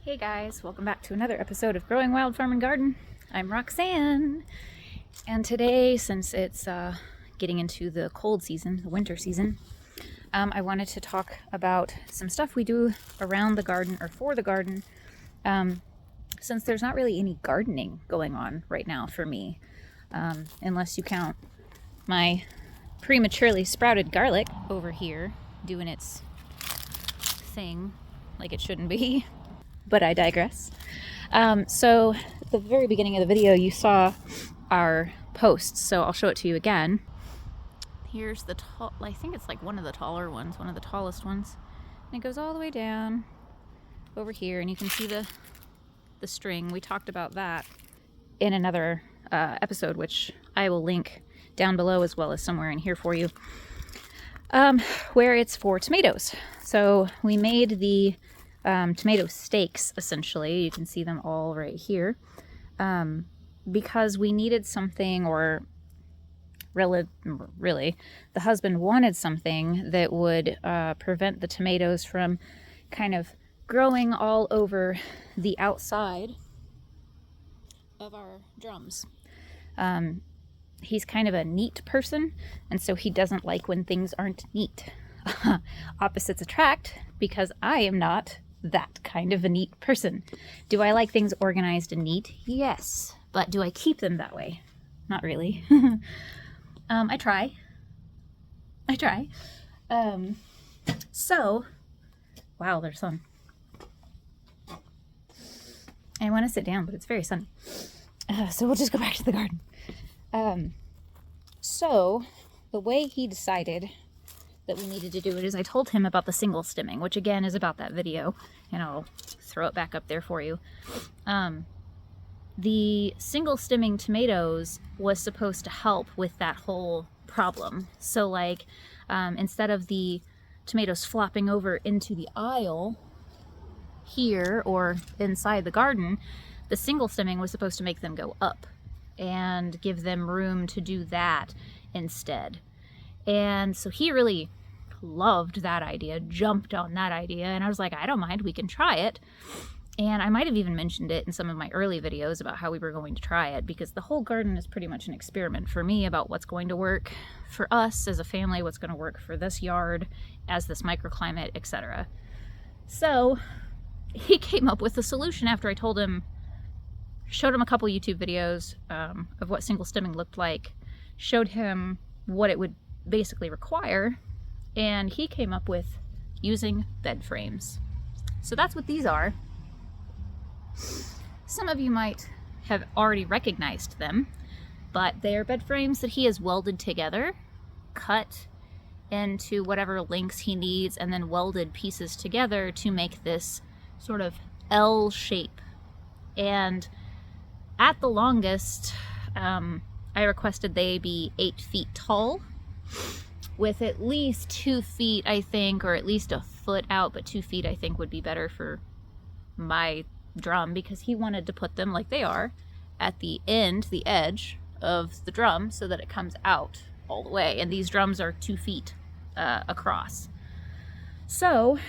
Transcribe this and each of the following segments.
Hey guys, welcome back to another episode of Growing Wild Farm and Garden. I'm Roxanne, and today, since it's getting into the cold season, the winter season, I wanted to talk about some stuff we do around the garden or for the garden, since there's not really any gardening going on right now for me, unless you count my prematurely sprouted garlic over here doing its thing like it shouldn't be. But I digress. So at the very beginning of the video, you saw our posts, so I'll show it to you again. Here's the tall, I think it's like one of the taller ones, one of the tallest ones. And it goes all the way down over here, and you can see the string. We talked about that in another episode, which I will link down below as well as somewhere in here for you, where it's for tomatoes. So we made the tomato stakes, essentially. You can see them all right here, because we needed something, or really, the husband wanted something that would prevent the tomatoes from kind of growing all over the outside of our drums. He's kind of a neat person, and so he doesn't like when things aren't neat. Opposites attract, because I am not that kind of a neat person. Do I like things organized and neat? Yes. But do I keep them that way? Not really. I try. So, wow, there's sun. I want to sit down, but it's very sunny. So we'll just go back to the garden. So, the way he decided that we needed to do it is I told him about the single stemming, which again is about that video, and I'll throw it back up there for you. The single stemming tomatoes was supposed to help with that whole problem. So like, instead of the tomatoes flopping over into the aisle here or inside the garden, the single stemming was supposed to make them go up and give them room to do that instead. And so he really loved that idea, jumped on that idea, and I was like, I don't mind, we can try it. And I might have even mentioned it in some of my early videos about how we were going to try it, because the whole garden is pretty much an experiment for me about what's going to work for us as a family, what's going to work for this yard as this microclimate, etc. So he came up with a solution after I told him, showed him a couple YouTube videos of what single stemming looked like, showed him what it would basically require, and he came up with using bed frames. So that's what these are. Some of you might have already recognized them, but they are bed frames that he has welded together, cut into whatever lengths he needs, and then welded pieces together to make this sort of L shape. And at the longest, I requested they be 8 feet tall, with at least 2 feet, I think, or at least a foot out, but 2 feet I think would be better for my drum, because he wanted to put them like they are at the end, the edge of the drum, so that it comes out all the way. And these drums are 2 feet across. So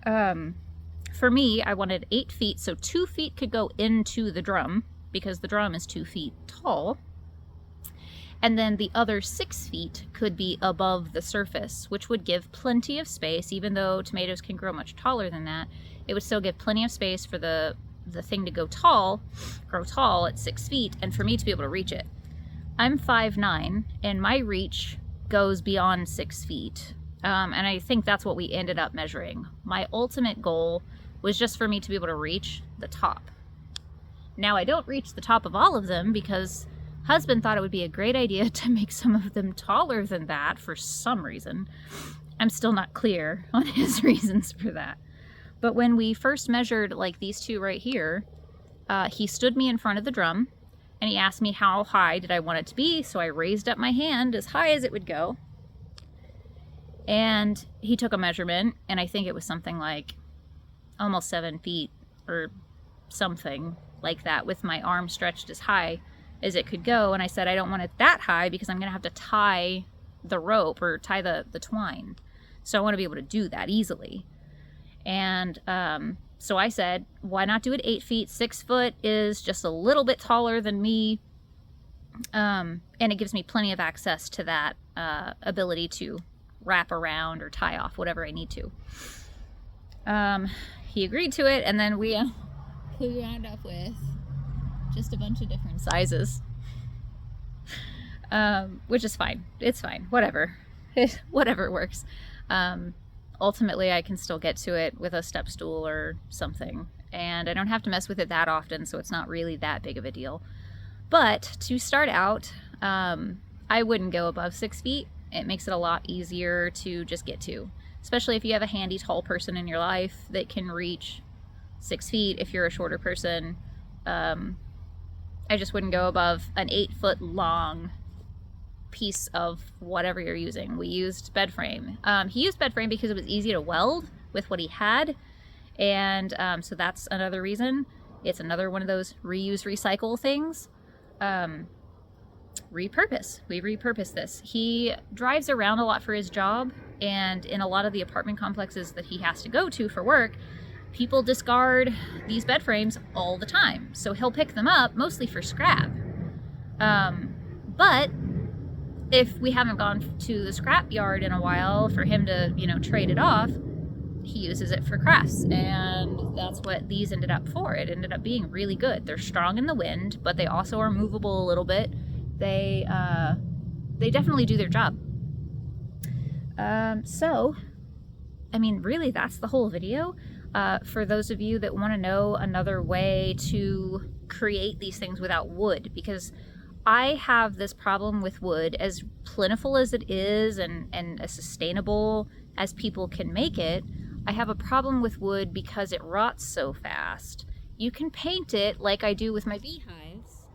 for me, I wanted 8 feet, so 2 feet could go into the drum, because the drum is 2 feet tall. And then the other 6 feet could be above the surface, which would give plenty of space. Even though tomatoes can grow much taller than that, it would still give plenty of space for the thing to grow tall at 6 feet, and for me to be able to reach it. I'm 5'9", and my reach goes beyond 6 feet. And I think that's what we ended up measuring. My ultimate goal was just for me to be able to reach the top. Now, I don't reach the top of all of them, because husband thought it would be a great idea to make some of them taller than that for some reason. I'm still not clear on his reasons for that. But when we first measured, like these two right here, he stood me in front of the drum, and he asked me how high did I want it to be, so I raised up my hand as high as it would go. And he took a measurement, and I think it was something like almost 7 feet or something like that, with my arm stretched as high as it could go. And I said, I don't want it that high, because I'm going to have to tie the rope or tie the twine. So I want to be able to do that easily. And So I said, why not do it 8 feet? 6 foot is just a little bit taller than me. And it gives me plenty of access to that ability to wrap around or tie off whatever I need to. He agreed to it, and then we wound up with just a bunch of different sizes, which is fine. It's fine. Whatever. Whatever works. Ultimately, I can still get to it with a step stool or something, and I don't have to mess with it that often, so it's not really that big of a deal. But to start out, I wouldn't go above 6 feet. It makes it a lot easier to just get to, especially if you have a handy tall person in your life that can reach 6 feet. If you're a shorter person, I just wouldn't go above an 8 foot long piece of whatever you're using. We used bed frame. He used bed frame because it was easy to weld with what he had, and so that's another reason. It's another one of those reuse, recycle things. Repurpose. We repurpose this. He drives around a lot for his job, and in a lot of the apartment complexes that he has to go to for work, people discard these bed frames all the time. So he'll pick them up mostly for scrap. But if we haven't gone to the scrap yard in a while for him to, trade it off, he uses it for crafts, and that's what these ended up for. It ended up being really good. They're strong in the wind, but they also are movable a little bit. They definitely do their job. So, I mean, really, that's the whole video. For those of you that want to know another way to create these things without wood, because I have this problem with wood, as plentiful as it is and as sustainable as people can make it. I have a problem with wood because it rots so fast. You can paint it like I do with my beehives.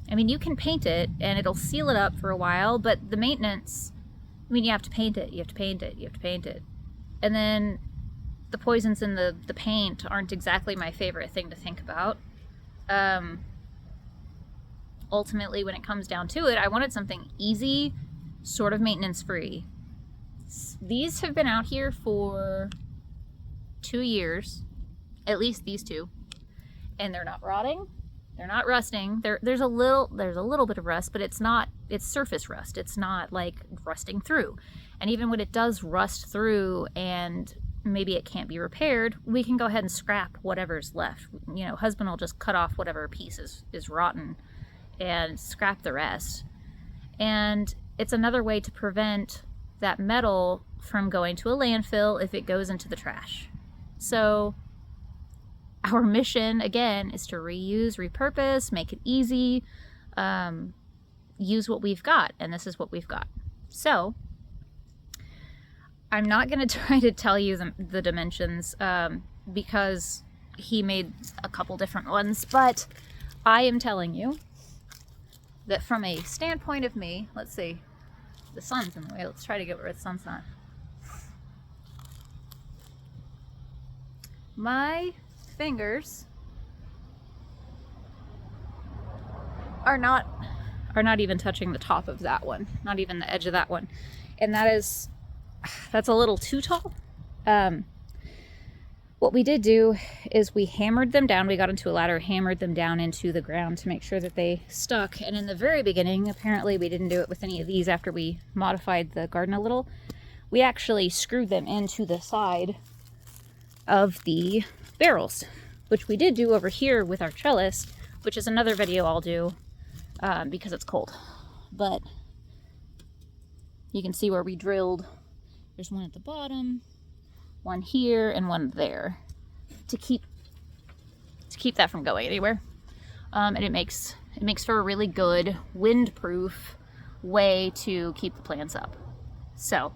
I mean, you can paint it and it'll seal it up for a while, but the maintenance, I mean, you have to paint it, you have to paint it, you have to paint it. And then the poisons in the paint aren't exactly my favorite thing to think about. Ultimately, when it comes down to it, I wanted something easy, sort of maintenance free. These have been out here for 2 years, at least these two, and they're not rotting, they're not rusting. There's a little bit of rust, but it's surface rust. It's not like rusting through. And even when it does rust through and maybe it can't be repaired, we can go ahead and scrap whatever's left. Husband will just cut off whatever piece is rotten and scrap the rest. And it's another way to prevent that metal from going to a landfill if it goes into the trash. So our mission, again, is to reuse, repurpose, make it easy, use what we've got, and this is what we've got. So I'm not going to try to tell you the dimensions because he made a couple different ones, but I am telling you that from a standpoint of me, let's see, the sun's in the way. Let's try to get where the sun's not. My fingers are not even touching the top of that one, not even the edge of that one, and that's a little too tall. What we did do is we hammered them down. We got into a ladder, hammered them down into the ground to make sure that they stuck. And in the very beginning, apparently we didn't do it with any of these after we modified the garden a little. We actually screwed them into the side of the barrels, which we did do over here with our trellis, which is another video I'll do because it's cold. But you can see where we drilled. There's one at the bottom, one here, and one there to keep that from going anywhere. And it makes for a really good windproof way to keep the plants up. So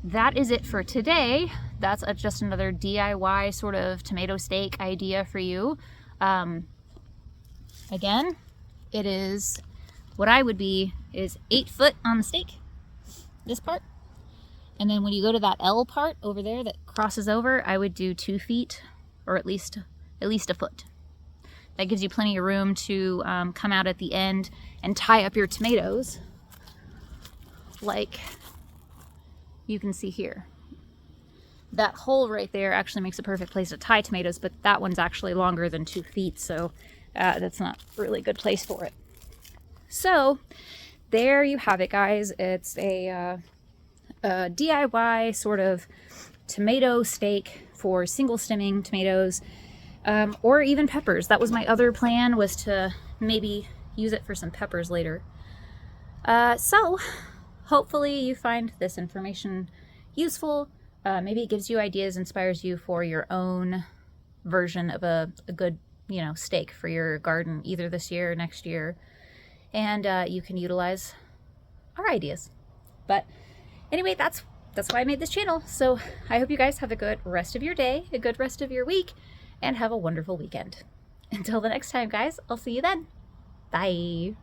that is it for today. That's just another DIY sort of tomato steak idea for you. Again, it is what I would be is 8 foot on the steak, this part. And then when you go to that L part over there that crosses over, I would do 2 feet or at least a foot. That gives you plenty of room to come out at the end and tie up your tomatoes like you can see here. that hole right there actually makes a perfect place to tie tomatoes, but that one's actually longer than 2 feet, so that's not really a good place for it. So there you have it, guys. It's a DIY sort of tomato stake for single stemming tomatoes, or even peppers. That was my other plan, was to maybe use it for some peppers later. So hopefully you find this information useful. Maybe it gives you ideas, inspires you for your own version of a good, stake for your garden, either this year or next year. And you can utilize our ideas. But anyway, that's why I made this channel. So I hope you guys have a good rest of your day, a good rest of your week, and have a wonderful weekend. Until the next time, guys, I'll see you then. Bye.